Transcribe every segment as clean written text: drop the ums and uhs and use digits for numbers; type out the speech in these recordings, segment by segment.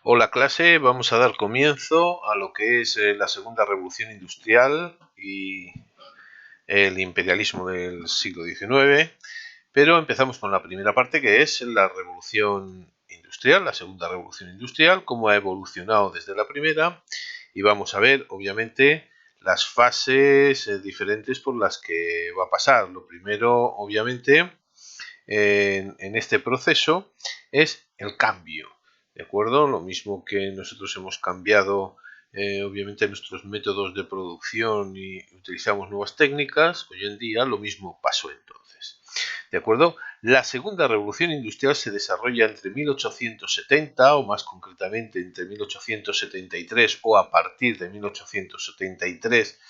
Hola clase, vamos a dar comienzo a lo que es la segunda revolución industrial y el imperialismo del siglo XIX, pero empezamos con la primera parte, que es la revolución industrial, la segunda revolución industrial, cómo ha evolucionado desde la primera, y vamos a ver obviamente las fases diferentes por las que va a pasar. Lo primero obviamente en este proceso es el cambio, ¿de acuerdo? Lo mismo que nosotros hemos cambiado obviamente nuestros métodos de producción y utilizamos nuevas técnicas, hoy en día lo mismo pasó entonces. ¿De acuerdo? La segunda revolución industrial se desarrolla entre 1870 o más concretamente entre 1873 o a partir de 1873,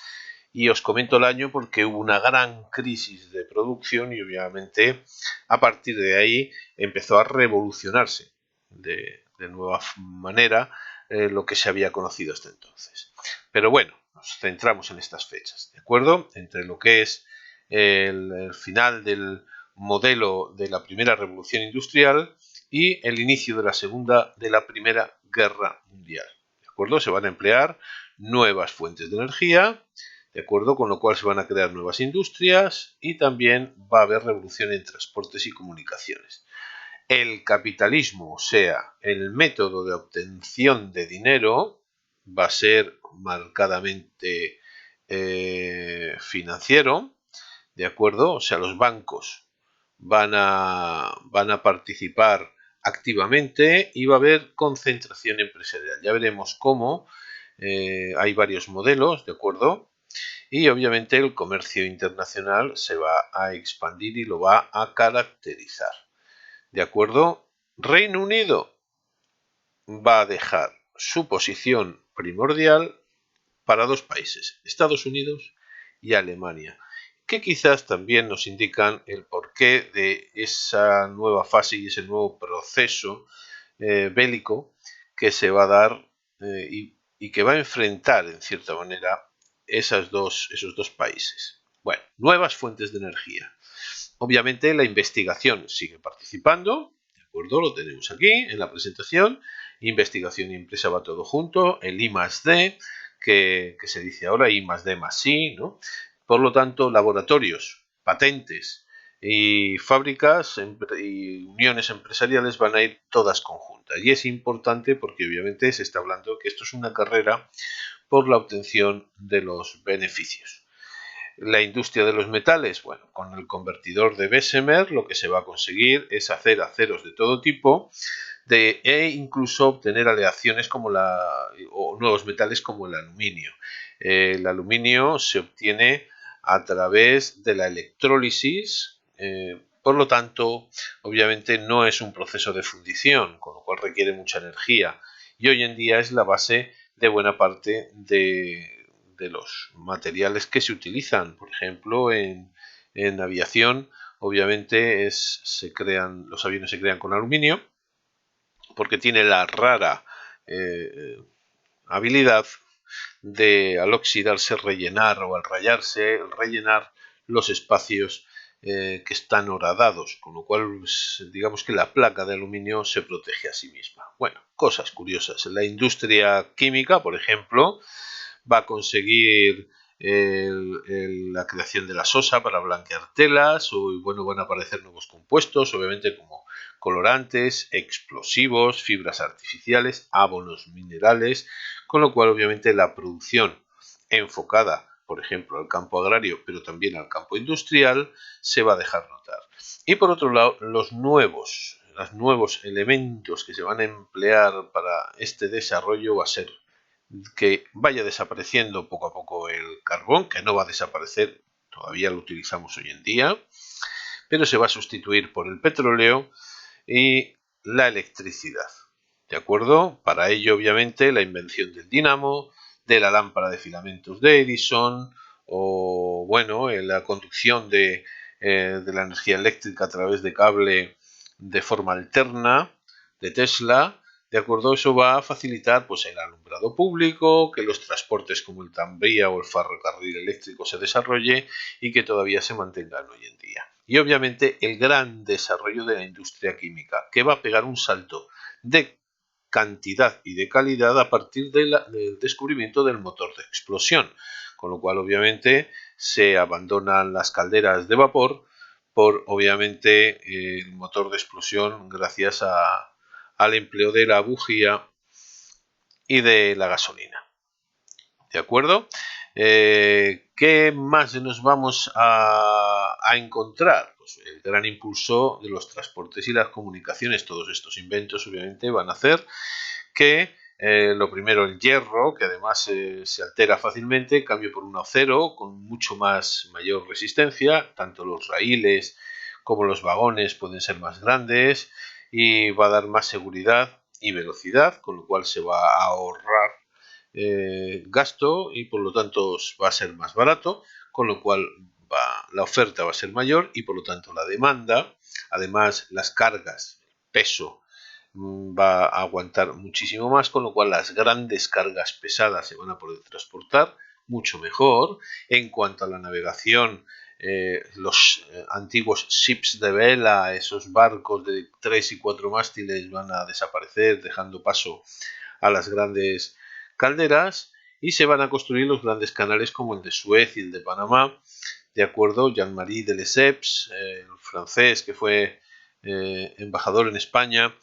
y os comento el año porque hubo una gran crisis de producción y obviamente a partir de ahí empezó a revolucionarse de nueva manera lo que se había conocido hasta entonces. Pero bueno, nos centramos en estas fechas, ¿de acuerdo? Entre lo que es el final del modelo de la primera revolución industrial y el inicio de la primera guerra mundial, ¿de acuerdo? Se van a emplear nuevas fuentes de energía, ¿de acuerdo? Con lo cual se van a crear nuevas industrias y también va a haber revolución en transportes y comunicaciones. El capitalismo, o sea, el método de obtención de dinero, va a ser marcadamente financiero, ¿de acuerdo? O sea, los bancos van a participar activamente y va a haber concentración empresarial. Ya veremos cómo hay varios modelos, ¿de acuerdo? Y obviamente el comercio internacional se va a expandir y lo va a caracterizar. ¿De acuerdo? Reino Unido va a dejar su posición primordial para dos países, Estados Unidos y Alemania, que quizás también nos indican el porqué de esa nueva fase y ese nuevo proceso bélico que se va a dar y que va a enfrentar en cierta manera esos dos países. Bueno, nuevas fuentes de energía. Obviamente la investigación sigue participando, ¿de acuerdo? Lo tenemos aquí en la presentación. Investigación y empresa va todo junto, el I+D, que se dice ahora I+D más I, ¿no? Por lo tanto, laboratorios, patentes y fábricas y uniones empresariales van a ir todas conjuntas. Y es importante porque obviamente se está hablando que esto es una carrera por la obtención de los beneficios. La industria de los metales, bueno, con el convertidor de Bessemer lo que se va a conseguir es hacer aceros de todo tipo e incluso obtener aleaciones como o nuevos metales como el aluminio. El aluminio se obtiene a través de la electrólisis, por lo tanto, obviamente no es un proceso de fundición, con lo cual requiere mucha energía y hoy en día es la base de buena parte de los materiales que se utilizan, por ejemplo, en aviación, obviamente los aviones se crean con aluminio, porque tiene la rara habilidad de, al oxidarse, rellenar o al rayarse, rellenar los espacios que están horadados, con lo cual digamos que la placa de aluminio se protege a sí misma. Bueno, cosas curiosas. La industria química, por ejemplo, va a conseguir la creación de la sosa para blanquear telas, o bueno, van a aparecer nuevos compuestos, obviamente como colorantes, explosivos, fibras artificiales, abonos minerales, con lo cual obviamente la producción enfocada, por ejemplo, al campo agrario, pero también al campo industrial, se va a dejar notar. Y por otro lado, los nuevos elementos que se van a emplear para este desarrollo va a ser que vaya desapareciendo poco a poco el carbón, que no va a desaparecer, todavía lo utilizamos hoy en día, pero se va a sustituir por el petróleo y la electricidad. ¿De acuerdo? Para ello, obviamente, la invención del dínamo, de la lámpara de filamentos de Edison, o bueno, la conducción de la energía eléctrica a través de cable de forma alterna de Tesla. De acuerdo, eso va a facilitar pues el alumbrado público, que los transportes como el tranvía o el ferrocarril eléctrico se desarrolle y que todavía se mantengan hoy en día. Y obviamente el gran desarrollo de la industria química, que va a pegar un salto de cantidad y de calidad a partir del descubrimiento del motor de explosión, con lo cual obviamente se abandonan las calderas de vapor por obviamente el motor de explosión gracias al empleo de la bujía y de la gasolina. ¿De acuerdo? ¿Qué más nos vamos a encontrar? Pues el gran impulso de los transportes y las comunicaciones. Todos estos inventos obviamente van a hacer que lo primero, el hierro, que además se altera fácilmente, cambie por un acero con mucho mayor resistencia. Tanto los raíles como los vagones pueden ser más grandes y va a dar más seguridad y velocidad, con lo cual se va a ahorrar gasto y por lo tanto va a ser más barato, con lo cual la oferta va a ser mayor y por lo tanto la demanda. Además, las cargas, peso, va a aguantar muchísimo más, con lo cual las grandes cargas pesadas se van a poder transportar mucho mejor. En cuanto a la navegación, los antiguos ships de vela, esos barcos de 3 y 4 mástiles van a desaparecer, dejando paso a las grandes calderas, y se van a construir los grandes canales como el de Suez y el de Panamá. De acuerdo, Jean-Marie de Lesseps, el francés que fue embajador en España,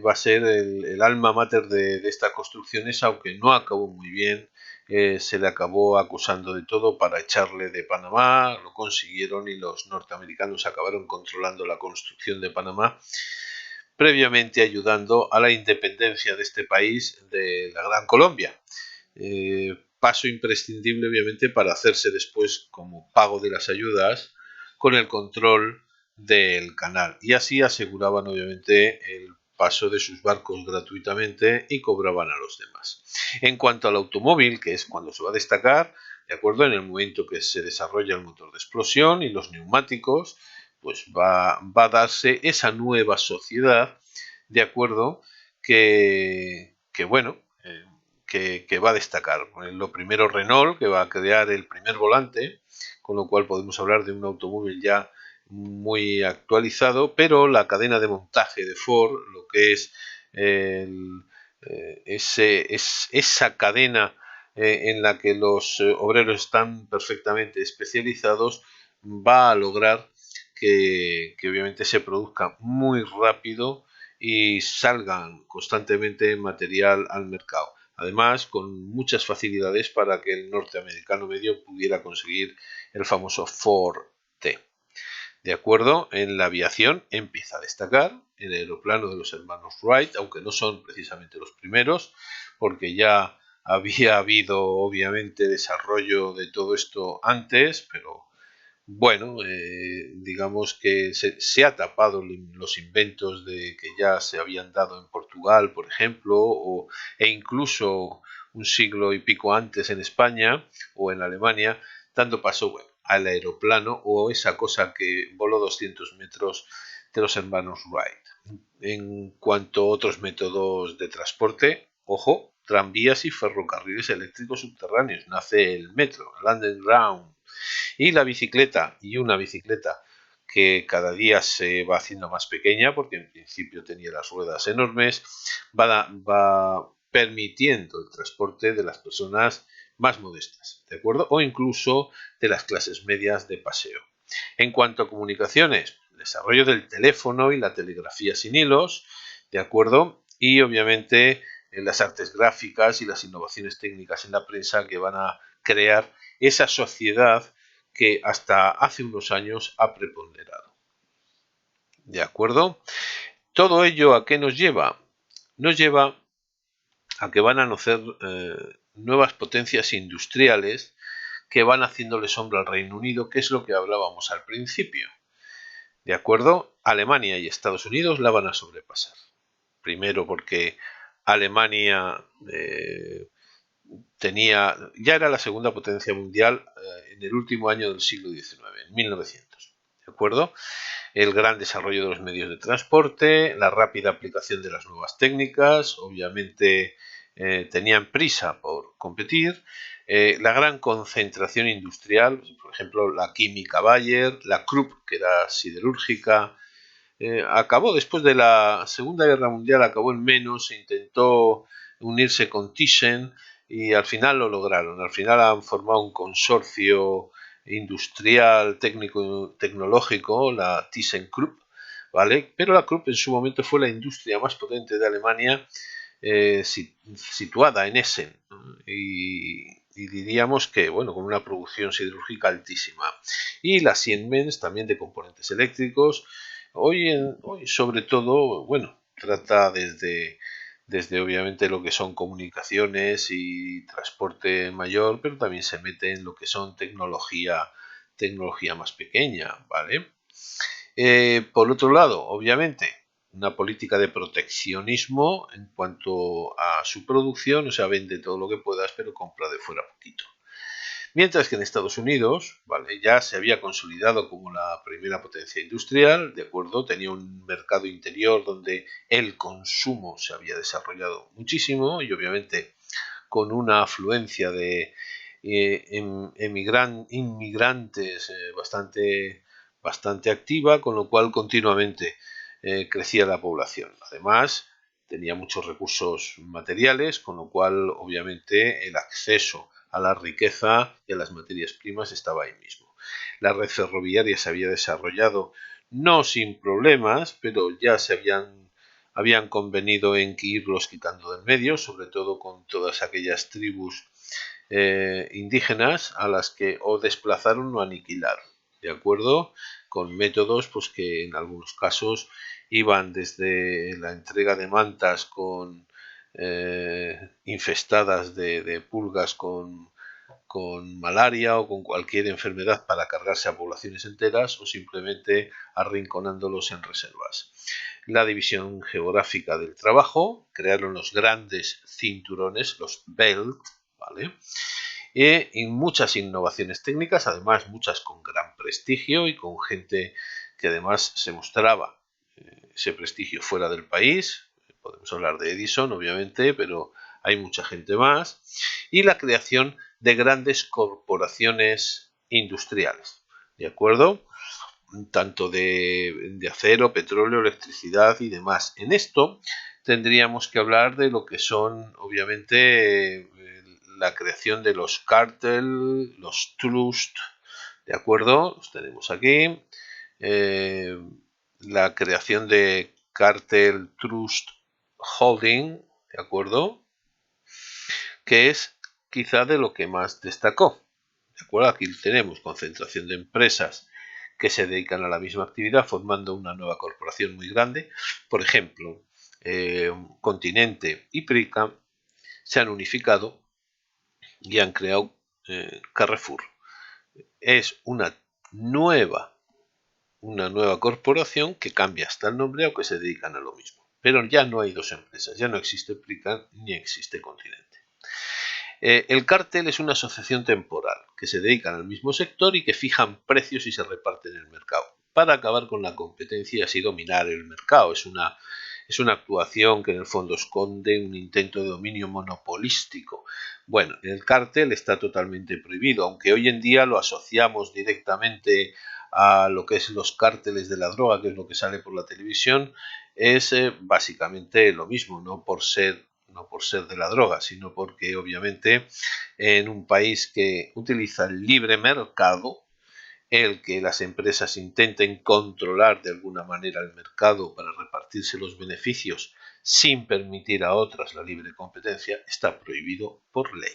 va a ser el alma mater de estas construcciones, aunque no acabó muy bien. Se le acabó acusando de todo para echarle de Panamá, lo consiguieron y los norteamericanos acabaron controlando la construcción de Panamá, previamente ayudando a la independencia de este país de la Gran Colombia. Paso imprescindible obviamente para hacerse después, como pago de las ayudas, con el control del canal, y así aseguraban obviamente el paso de sus barcos gratuitamente y cobraban a los demás. En cuanto al automóvil, que es cuando se va a destacar, de acuerdo, en el momento que se desarrolla el motor de explosión y los neumáticos, pues va a darse esa nueva sociedad, de acuerdo, que bueno, que va a destacar. Lo primero, Renault, que va a crear el primer volante, con lo cual podemos hablar de un automóvil ya muy actualizado, pero la cadena de montaje de Ford, lo que es esa cadena en la que los obreros están perfectamente especializados, va a lograr que obviamente se produzca muy rápido y salgan constantemente material al mercado. Además, con muchas facilidades para que el norteamericano medio pudiera conseguir el famoso Ford T. De acuerdo, en la aviación empieza a destacar el aeroplano de los hermanos Wright, aunque no son precisamente los primeros, porque ya había habido obviamente desarrollo de todo esto antes, pero bueno, digamos que se ha tapado los inventos de que ya se habían dado en Portugal, por ejemplo, e incluso un siglo y pico antes en España o en Alemania, dando paso, bueno, al aeroplano o esa cosa que voló 200 metros de los hermanos Wright. En cuanto a otros métodos de transporte, ojo, tranvías y ferrocarriles eléctricos subterráneos, nace el metro, el underground, y la bicicleta, y una bicicleta que cada día se va haciendo más pequeña, porque en principio tenía las ruedas enormes, va permitiendo el transporte de las personas más modestas, ¿de acuerdo? O incluso de las clases medias de paseo. En cuanto a comunicaciones, el desarrollo del teléfono y la telegrafía sin hilos, ¿de acuerdo? Y obviamente las artes gráficas y las innovaciones técnicas en la prensa, que van a crear esa sociedad que hasta hace unos años ha preponderado. ¿De acuerdo? ¿Todo ello a qué nos lleva? Nos lleva a que van a nacer nuevas potencias industriales que van haciéndole sombra al Reino Unido, que es lo que hablábamos al principio. ¿De acuerdo? Alemania y Estados Unidos la van a sobrepasar. Primero porque Alemania ya era la segunda potencia mundial en el último año del siglo XIX, en 1900. ¿De acuerdo? El gran desarrollo de los medios de transporte, la rápida aplicación de las nuevas técnicas, obviamente tenían prisa por competir, la gran concentración industrial, por ejemplo, la química Bayer, la Krupp, que era siderúrgica, acabó después de la Segunda Guerra Mundial, acabó en menos, intentó unirse con Thyssen y al final lo lograron. Al final han formado un consorcio industrial, técnico, tecnológico, la ThyssenKrupp, ¿vale? Pero la Krupp en su momento fue la industria más potente de Alemania, situada en Essen, y diríamos que, bueno, con una producción siderúrgica altísima. Y la Siemens también de componentes eléctricos. Hoy sobre todo, bueno, trata desde obviamente lo que son comunicaciones y transporte mayor, pero también se mete en lo que son tecnología más pequeña, ¿vale? Por otro lado, obviamente, una política de proteccionismo en cuanto a su producción, o sea, vende todo lo que puedas, pero compra de fuera poquito. Mientras que en Estados Unidos, ¿vale? Ya se había consolidado como la primera potencia industrial, ¿de acuerdo? Tenía un mercado interior donde el consumo se había desarrollado muchísimo y obviamente con una afluencia de inmigrantes bastante activa, con lo cual continuamente crecía la población. Además, tenía muchos recursos materiales, con lo cual obviamente el acceso a la riqueza y a las materias primas estaba ahí mismo. La red ferroviaria se había desarrollado no sin problemas, pero ya habían convenido en que irlos quitando del medio, sobre todo con todas aquellas tribus indígenas a las que o desplazaron o aniquilaron, ¿de acuerdo? Con métodos pues que en algunos casos iban desde la entrega de mantas infestadas de pulgas con malaria o con cualquier enfermedad para cargarse a poblaciones enteras o simplemente arrinconándolos en reservas. La división geográfica del trabajo, crearon los grandes cinturones, los belt, ¿vale? Y muchas innovaciones técnicas, además muchas con gran prestigio y con gente que además se mostraba ese prestigio fuera del país. Podemos hablar de Edison, obviamente, pero hay mucha gente más. Y la creación de grandes corporaciones industriales, ¿de acuerdo? Tanto de acero, petróleo, electricidad y demás. En esto tendríamos que hablar de lo que son, obviamente, la creación de los cártel, los trust, ¿de acuerdo? Los tenemos aquí. La creación de Cartel Trust Holding, ¿de acuerdo? Que es quizá de lo que más destacó. ¿De acuerdo? Aquí tenemos concentración de empresas que se dedican a la misma actividad formando una nueva corporación muy grande. Por ejemplo, Continente y Prica se han unificado y han creado Carrefour. Es una nueva corporación que cambia hasta el nombre o que se dedican a lo mismo. Pero ya no hay dos empresas, ya no existe Prica ni existe Continente. El cártel es una asociación temporal que se dedican al mismo sector y que fijan precios y se reparten el mercado para acabar con la competencia y así dominar el mercado. Es una actuación que en el fondo esconde un intento de dominio monopolístico. Bueno, el cártel está totalmente prohibido, aunque hoy en día lo asociamos directamente a lo que es los cárteles de la droga, que es lo que sale por la televisión, es básicamente lo mismo, no por ser de la droga, sino porque obviamente en un país que utiliza el libre mercado, el que las empresas intenten controlar de alguna manera el mercado para repartirse los beneficios sin permitir a otras la libre competencia, está prohibido por ley.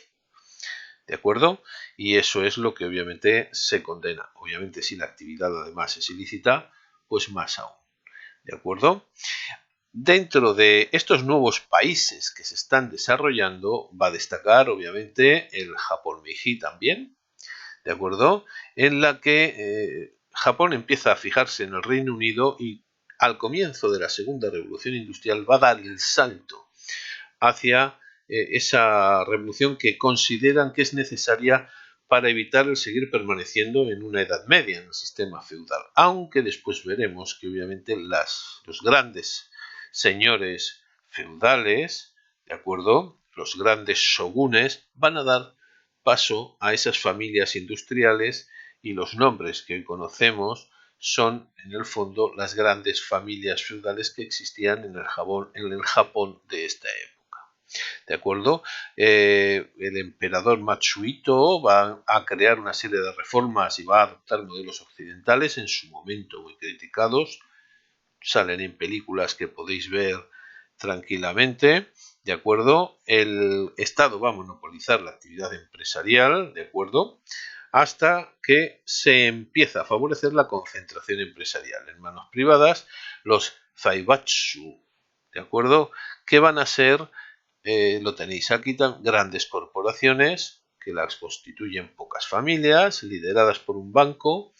¿De acuerdo? Y eso es lo que obviamente se condena. Obviamente si la actividad además es ilícita, pues más aún. ¿De acuerdo? Dentro de estos nuevos países que se están desarrollando va a destacar obviamente el Japón Meiji también, ¿de acuerdo? En la que Japón empieza a fijarse en el Reino Unido y al comienzo de la Segunda Revolución Industrial va a dar el salto hacia esa revolución que consideran que es necesaria para evitar el seguir permaneciendo en una Edad Media, en el sistema feudal. Aunque después veremos que obviamente los grandes señores feudales, ¿de acuerdo? Los grandes shogunes van a dar paso a esas familias industriales y los nombres que hoy conocemos son en el fondo las grandes familias feudales que existían en el Japón de esta época. ¿De acuerdo? El emperador Matsuhito va a crear una serie de reformas y va a adoptar modelos occidentales en su momento muy criticados. Salen en películas que podéis ver tranquilamente, ¿de acuerdo? El Estado va a monopolizar la actividad empresarial, ¿de acuerdo? Hasta que se empieza a favorecer la concentración empresarial en manos privadas, los zaibatsu, ¿de acuerdo? Que van a ser, lo tenéis aquí, grandes corporaciones que las constituyen pocas familias, lideradas por un banco,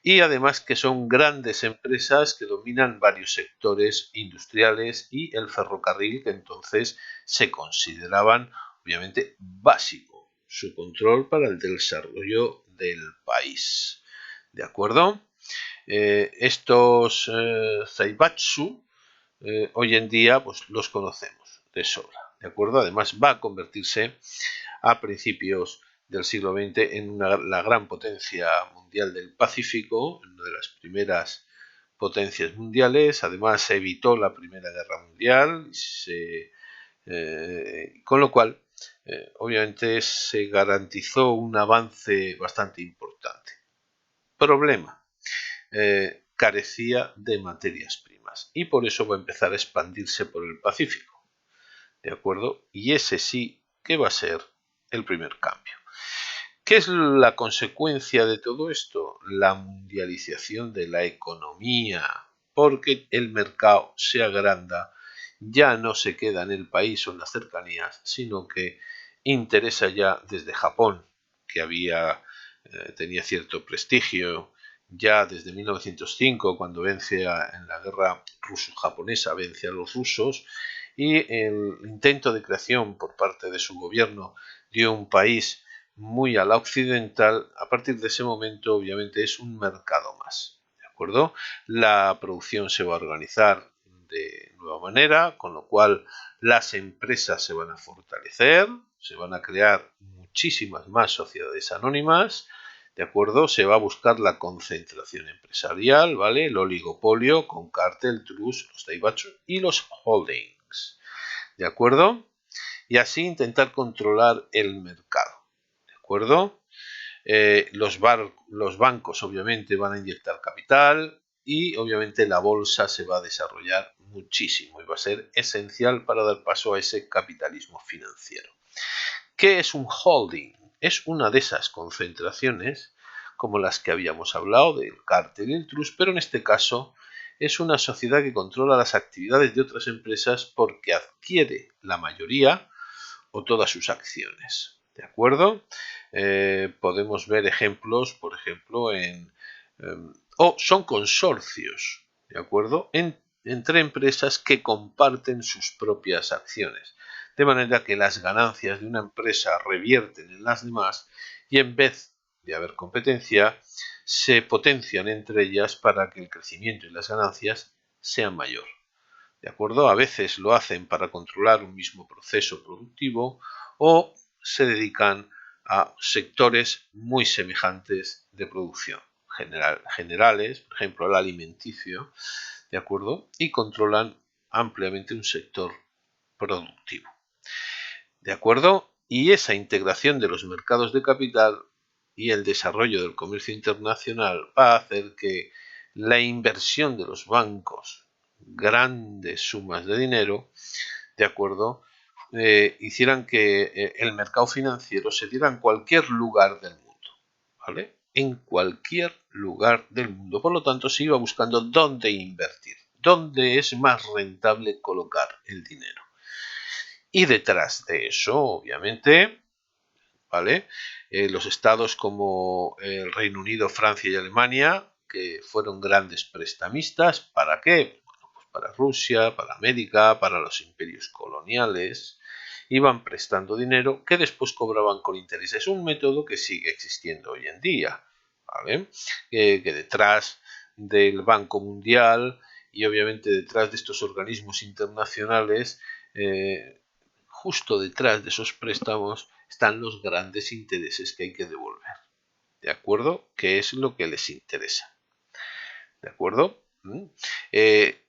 y además que son grandes empresas que dominan varios sectores industriales y el ferrocarril, que entonces se consideraban obviamente básico su control para el desarrollo del país. ¿De acuerdo? Estos zaibatsu hoy en día pues los conocemos de sobra. ¿De acuerdo? Además va a convertirse a principios del siglo XX en la gran potencia mundial del Pacífico, una de las primeras potencias mundiales. Además se evitó la Primera Guerra Mundial, con lo cual obviamente se garantizó un avance bastante importante. Problema, carecía de materias primas y por eso va a empezar a expandirse por el Pacífico. ¿De acuerdo? Y ese sí que va a ser el primer cambio. ¿Qué es la consecuencia de todo esto? La mundialización de la economía, porque el mercado se agranda, ya no se queda en el país o en las cercanías, sino que interesa ya desde Japón, que tenía cierto prestigio, ya desde 1905, cuando en la guerra ruso-japonesa, vence a los rusos, y el intento de creación por parte de su gobierno de un país muy a la occidental, a partir de ese momento obviamente es un mercado más, ¿de acuerdo? La producción se va a organizar de nueva manera, con lo cual las empresas se van a fortalecer, se van a crear muchísimas más sociedades anónimas, ¿de acuerdo? Se va a buscar la concentración empresarial, ¿vale? El oligopolio con cártel, trust, los daibatsu y los holdings, ¿de acuerdo? Y así intentar controlar el mercado. ¿De acuerdo? Los bancos obviamente van a inyectar capital y obviamente la bolsa se va a desarrollar muchísimo y va a ser esencial para dar paso a ese capitalismo financiero. ¿Qué es un holding? Es una de esas concentraciones como las que habíamos hablado del cártel y el trust, pero en este caso es una sociedad que controla las actividades de otras empresas porque adquiere la mayoría o todas sus acciones. ¿De acuerdo? Podemos ver ejemplos, por ejemplo, o son consorcios, ¿de acuerdo? Entre empresas que comparten sus propias acciones. De manera que las ganancias de una empresa revierten en las demás y en vez de haber competencia, se potencian entre ellas para que el crecimiento y las ganancias sean mayor. ¿De acuerdo? A veces lo hacen para controlar un mismo proceso productivo o se dedican a sectores muy semejantes de producción, generales, por ejemplo el alimenticio, ¿de acuerdo? Y controlan ampliamente un sector productivo. ¿De acuerdo? Y esa integración de los mercados de capital y el desarrollo del comercio internacional va a hacer que la inversión de los bancos, grandes sumas de dinero, ¿de acuerdo? Hicieran que el mercado financiero se diera en cualquier lugar del mundo, ¿vale? En cualquier lugar del mundo. Por lo tanto, se iba buscando dónde invertir, dónde es más rentable colocar el dinero. Y detrás de eso, obviamente, ¿vale? Los estados como el Reino Unido, Francia y Alemania, que fueron grandes prestamistas, ¿para qué? Bueno, pues para Rusia, para América, para los imperios coloniales, iban prestando dinero que después cobraban con intereses. Es un método que sigue existiendo hoy en día, ¿vale? Que detrás del Banco Mundial y obviamente detrás de estos organismos internacionales, justo detrás de esos préstamos están los grandes intereses que hay que devolver. ¿De acuerdo? ¿Qué es lo que les interesa? ¿De acuerdo?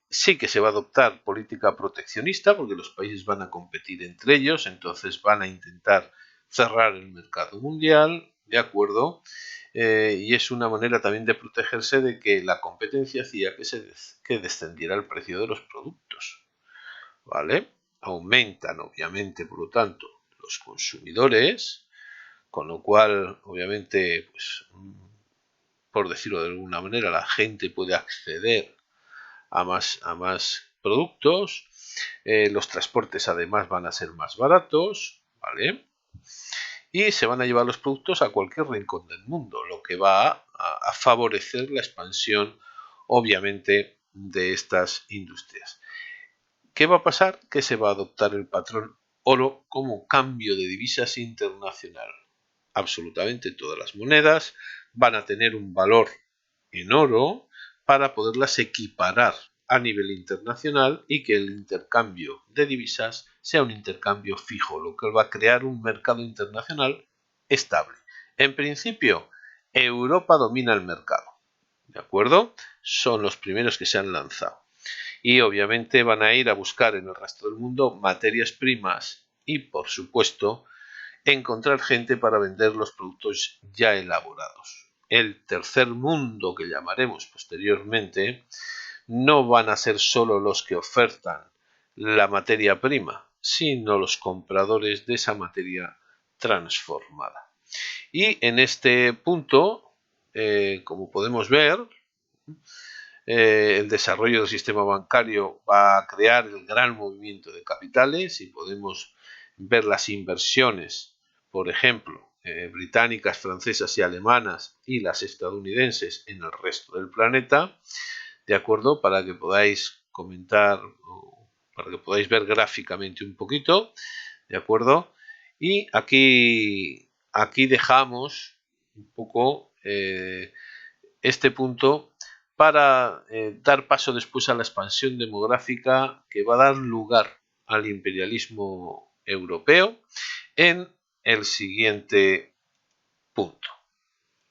Sí que se va a adoptar política proteccionista porque los países van a competir entre ellos, entonces van a intentar cerrar el mercado mundial, ¿de acuerdo? Y es una manera también de protegerse de que la competencia hacía que descendiera el precio de los productos, ¿vale? Aumentan, obviamente, por lo tanto, los consumidores, con lo cual, obviamente, pues, por decirlo de alguna manera, la gente puede acceder a más productos. Los transportes además van a ser más baratos, ¿vale? Y se van a llevar los productos a cualquier rincón del mundo, lo que va a favorecer la expansión, obviamente, de estas industrias. ¿Qué va a pasar? Que se va a adoptar el patrón oro como cambio de divisas internacional. Absolutamente todas las monedas van a tener un valor en oro para poderlas equiparar a nivel internacional y que el intercambio de divisas sea un intercambio fijo, lo que va a crear un mercado internacional estable. En principio, Europa domina el mercado, ¿de acuerdo? Son los primeros que se han lanzado. Y obviamente van a ir a buscar en el resto del mundo materias primas y, por supuesto, encontrar gente para vender los productos ya elaborados. El tercer mundo, que llamaremos posteriormente, no van a ser solo los que ofertan la materia prima, sino los compradores de esa materia transformada. Y en este punto, como podemos ver, el desarrollo del sistema bancario va a crear el gran movimiento de capitales y podemos ver las inversiones, por ejemplo, británicas, francesas y alemanas y las estadounidenses en el resto del planeta, ¿de acuerdo? Para que podáis comentar, para que podáis ver gráficamente un poquito, ¿de acuerdo? Y aquí dejamos un poco este punto para dar paso después a la expansión demográfica que va a dar lugar al imperialismo europeo en el siguiente punto.